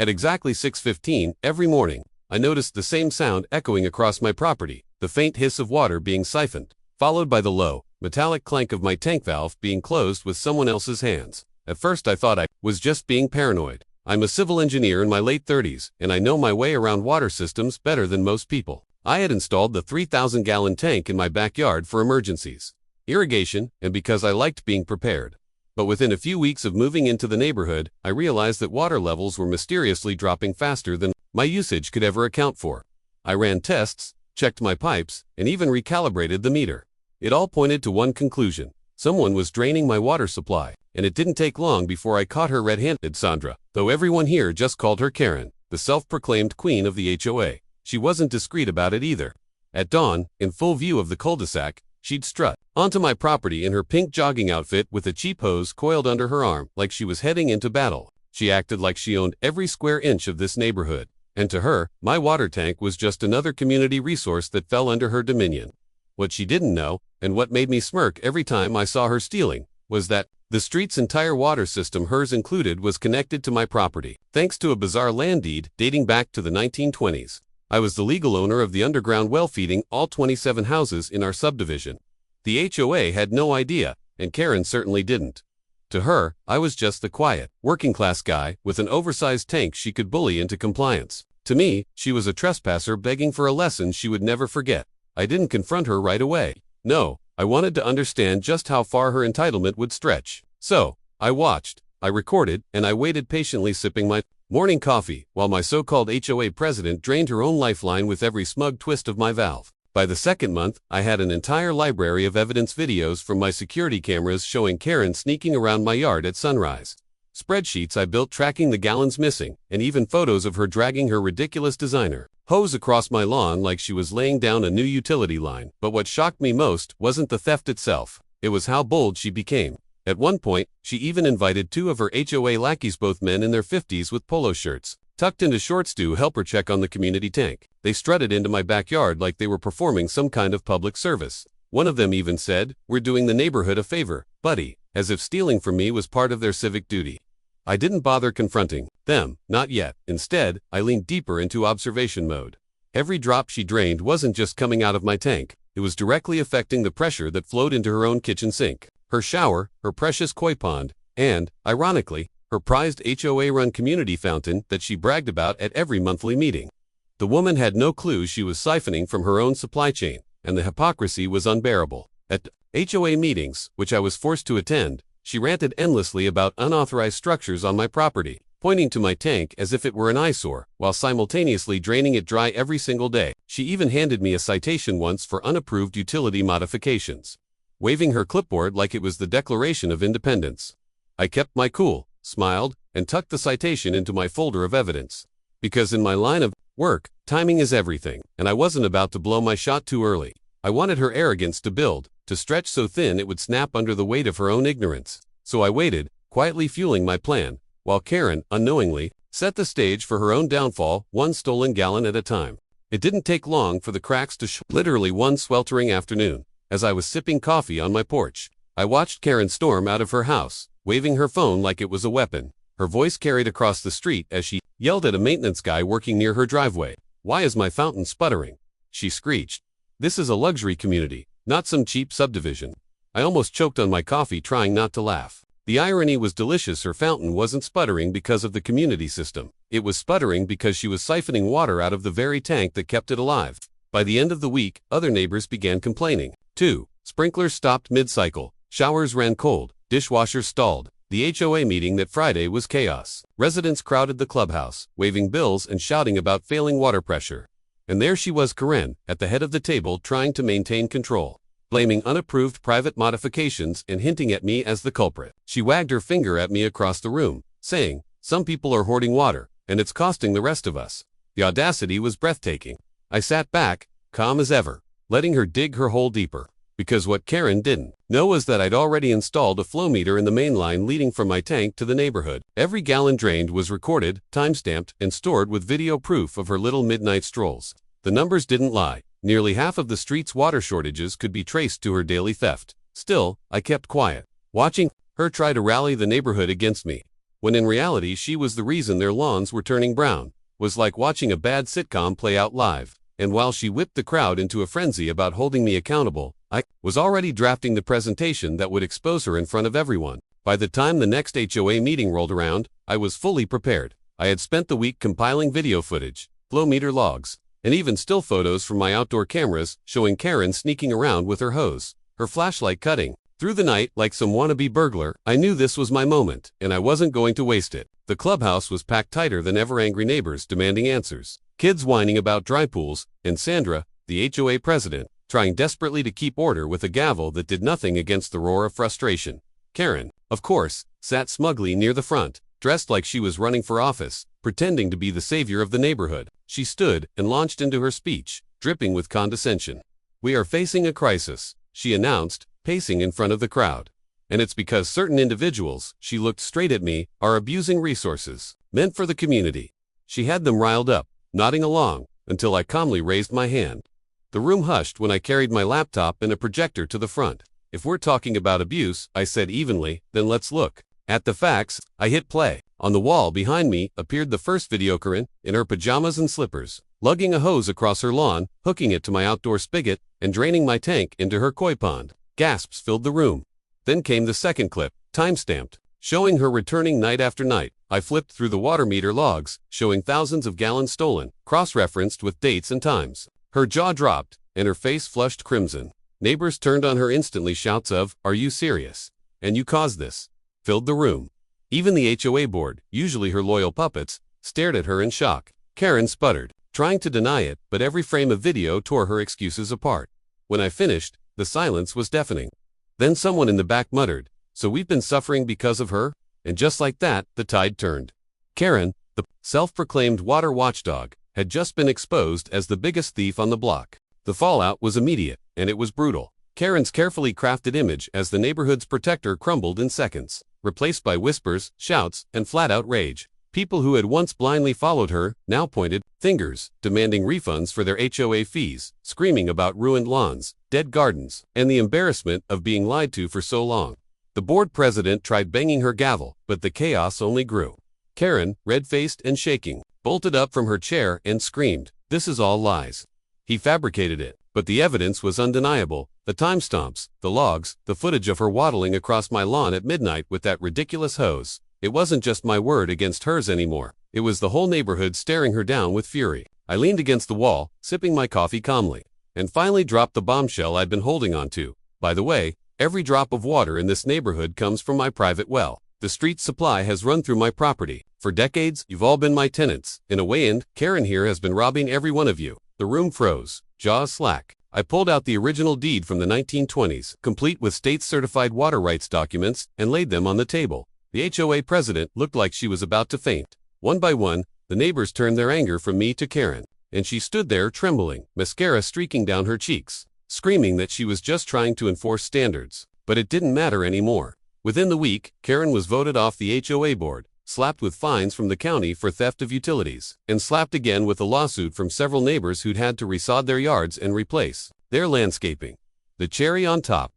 At exactly 6:15 every morning, I noticed the same sound echoing across my property, the faint hiss of water being siphoned, followed by the low, metallic clank of my tank valve being closed with someone else's hands. At first I thought I was just being paranoid. I'm a civil engineer in my late 30s, and I know my way around water systems better than most people. I had installed the 3,000-gallon tank in my backyard for emergencies, irrigation, and because I liked being prepared. But within a few weeks of moving into the neighborhood, I realized that water levels were mysteriously dropping faster than my usage could ever account for. I ran tests, checked my pipes, and even recalibrated the meter. It all pointed to one conclusion: someone was draining my water supply, and it didn't take long before I caught her red-handed. Sandra, though everyone here just called her Karen, the self-proclaimed queen of the HOA. She wasn't discreet about it either. At dawn, in full view of the cul-de-sac, she'd strut onto my property in her pink jogging outfit with a cheap hose coiled under her arm like she was heading into battle. She acted like she owned every square inch of this neighborhood, and to her, my water tank was just another community resource that fell under her dominion. What she didn't know, and what made me smirk every time I saw her stealing, was that the street's entire water system, hers included, was connected to my property, thanks to a bizarre land deed dating back to the 1920s. I was the legal owner of the underground well feeding all 27 houses in our subdivision. The HOA had no idea, and Karen certainly didn't. To her, I was just the quiet, working-class guy with an oversized tank she could bully into compliance. To me, she was a trespasser begging for a lesson she would never forget. I didn't confront her right away. No, I wanted to understand just how far her entitlement would stretch. So, I watched, I recorded, and I waited patiently sipping my morning coffee while my so-called HOA president drained her own lifeline with every smug twist of my valve. By the second month, I had an entire library of evidence videos from my security cameras showing Karen sneaking around my yard at sunrise, spreadsheets I built tracking the gallons missing, and even photos of her dragging her ridiculous designer hose across my lawn like she was laying down a new utility line. But what shocked me most wasn't the theft itself. It was how bold she became. At one point, she even invited two of her HOA lackeys, both men in their 50s with polo shirts, tucked into shorts, to help her check on the community tank. They strutted into my backyard like they were performing some kind of public service. One of them even said, "We're doing the neighborhood a favor, buddy," as if stealing from me was part of their civic duty. I didn't bother confronting them, not yet. Instead, I leaned deeper into observation mode. Every drop she drained wasn't just coming out of my tank, it was directly affecting the pressure that flowed into her own kitchen sink, her shower, her precious koi pond, and, ironically, her prized HOA-run community fountain that she bragged about at every monthly meeting. The woman had no clue she was siphoning from her own supply chain, and the hypocrisy was unbearable. At HOA meetings, which I was forced to attend, she ranted endlessly about unauthorized structures on my property, pointing to my tank as if it were an eyesore, while simultaneously draining it dry every single day. She even handed me a citation once for unapproved utility modifications, waving her clipboard like it was the Declaration of Independence. I kept my cool, smiled, and tucked the citation into my folder of evidence. Because in my line of work, timing is everything, and I wasn't about to blow my shot too early. I wanted her arrogance to build, to stretch so thin it would snap under the weight of her own ignorance. So I waited, quietly fueling my plan, while Karen, unknowingly, set the stage for her own downfall, one stolen gallon at a time. It didn't take long for the cracks to show. Literally one sweltering afternoon, as I was sipping coffee on my porch, I watched Karen storm out of her house, waving her phone like it was a weapon. Her voice carried across the street as she yelled at a maintenance guy working near her driveway. "Why is my fountain sputtering?" she screeched. "This is a luxury community, not some cheap subdivision." I almost choked on my coffee trying not to laugh. The irony was delicious. Her fountain wasn't sputtering because of the community system. It was sputtering because she was siphoning water out of the very tank that kept it alive. By the end of the week, other neighbors began complaining, too. Sprinklers stopped mid-cycle, showers ran cold, dishwashers stalled. The HOA meeting that Friday was chaos. Residents crowded the clubhouse, waving bills and shouting about failing water pressure. And there she was, Karen, at the head of the table, trying to maintain control, blaming unapproved private modifications and hinting at me as the culprit. She wagged her finger at me across the room, saying, "Some people are hoarding water, and it's costing the rest of us." The audacity was breathtaking. I sat back, calm as ever, letting her dig her hole deeper. Because what Karen didn't know was that I'd already installed a flow meter in the main line leading from my tank to the neighborhood. Every gallon drained was recorded, timestamped, and stored with video proof of her little midnight strolls. The numbers didn't lie. Nearly half of the street's water shortages could be traced to her daily theft. Still, I kept quiet, watching her try to rally the neighborhood against me. when in reality she was the reason their lawns were turning brown. Was like watching a bad sitcom play out live. And while she whipped the crowd into a frenzy about holding me accountable, I was already drafting the presentation that would expose her in front of everyone. By the time the next HOA meeting rolled around, I was fully prepared. I had spent the week compiling video footage, flow meter logs, and even still photos from my outdoor cameras showing Karen sneaking around with her hose, her flashlight cutting through the night like some wannabe burglar. I knew this was my moment, and I wasn't going to waste it. The clubhouse was packed tighter than ever, angry neighbors demanding answers, kids whining about dry pools, and Sandra, the HOA president, trying desperately to keep order with a gavel that did nothing against the roar of frustration. Karen, of course, sat smugly near the front, dressed like she was running for office, pretending to be the savior of the neighborhood. She stood and launched into her speech, dripping with condescension. "We are facing a crisis," she announced, pacing in front of the crowd. "And it's because certain individuals," she looked straight at me, "are abusing resources meant for the community." She had them riled up, nodding along, until I calmly raised my hand. The room hushed when I carried my laptop and a projector to the front. "If we're talking about abuse," I said evenly, "then let's look at the facts." I hit play. On the wall behind me appeared the first video Karen, in her pajamas and slippers, lugging a hose across her lawn, hooking it to my outdoor spigot, and draining my tank into her koi pond. Gasps filled the room. Then came the second clip, time-stamped, showing her returning night after night. I flipped through the water meter logs, showing thousands of gallons stolen, cross-referenced with dates and times. Her jaw dropped, and her face flushed crimson. Neighbors turned on her instantly. Shouts of, "Are you serious? And you caused this?" filled the room. Even the HOA board, usually her loyal puppets, stared at her in shock. Karen sputtered, trying to deny it, but every frame of video tore her excuses apart. When I finished, the silence was deafening. Then someone in the back muttered, "So we've been suffering because of her?" And just like that, the tide turned. Karen, the self-proclaimed water watchdog, had just been exposed as the biggest thief on the block. The fallout was immediate, and it was brutal. Karen's carefully crafted image as the neighborhood's protector crumbled in seconds, replaced by whispers, shouts, and flat-out rage. People who had once blindly followed her now pointed fingers, demanding refunds for their HOA fees, screaming about ruined lawns, dead gardens, and the embarrassment of being lied to for so long. The board president tried banging her gavel, but the chaos only grew. Karen, red-faced and shaking, bolted up from her chair and screamed, "This is all lies. He fabricated it." But the evidence was undeniable. The timestamps, the logs, the footage of her waddling across my lawn at midnight with that ridiculous hose. It wasn't just my word against hers anymore. It was the whole neighborhood staring her down with fury. I leaned against the wall, sipping my coffee calmly, and finally dropped the bombshell I'd been holding on to. "By the way, every drop of water in this neighborhood comes from my private well. The street supply has run through my property. For decades, you've all been my tenants. In a way, and Karen here has been robbing every one of you." The room froze, jaws slack. I pulled out the original deed from the 1920s, complete with state-certified water rights documents, and laid them on the table. The HOA president looked like she was about to faint. One by one, the neighbors turned their anger from me to Karen, and she stood there trembling, mascara streaking down her cheeks, screaming that she was just trying to enforce standards. But it didn't matter anymore. Within the week, Karen was voted off the HOA board, slapped with fines from the county for theft of utilities, and slapped again with a lawsuit from several neighbors who'd had to resod their yards and replace their landscaping. The cherry on top,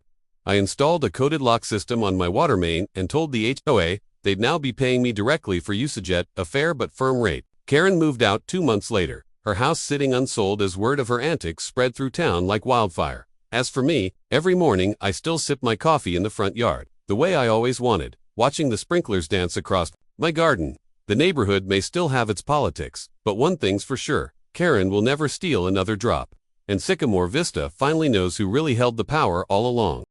I installed a coded lock system on my water main and told the HOA they'd now be paying me directly for usage at a fair but firm rate. Karen moved out 2 months later, her house sitting unsold as word of her antics spread through town like wildfire. As for me, every morning I still sip my coffee in the front yard, the way I always wanted, watching the sprinklers dance across my garden. The neighborhood may still have its politics, but one thing's for sure, Karen will never steal another drop. And Sycamore Vista finally knows who really held the power all along.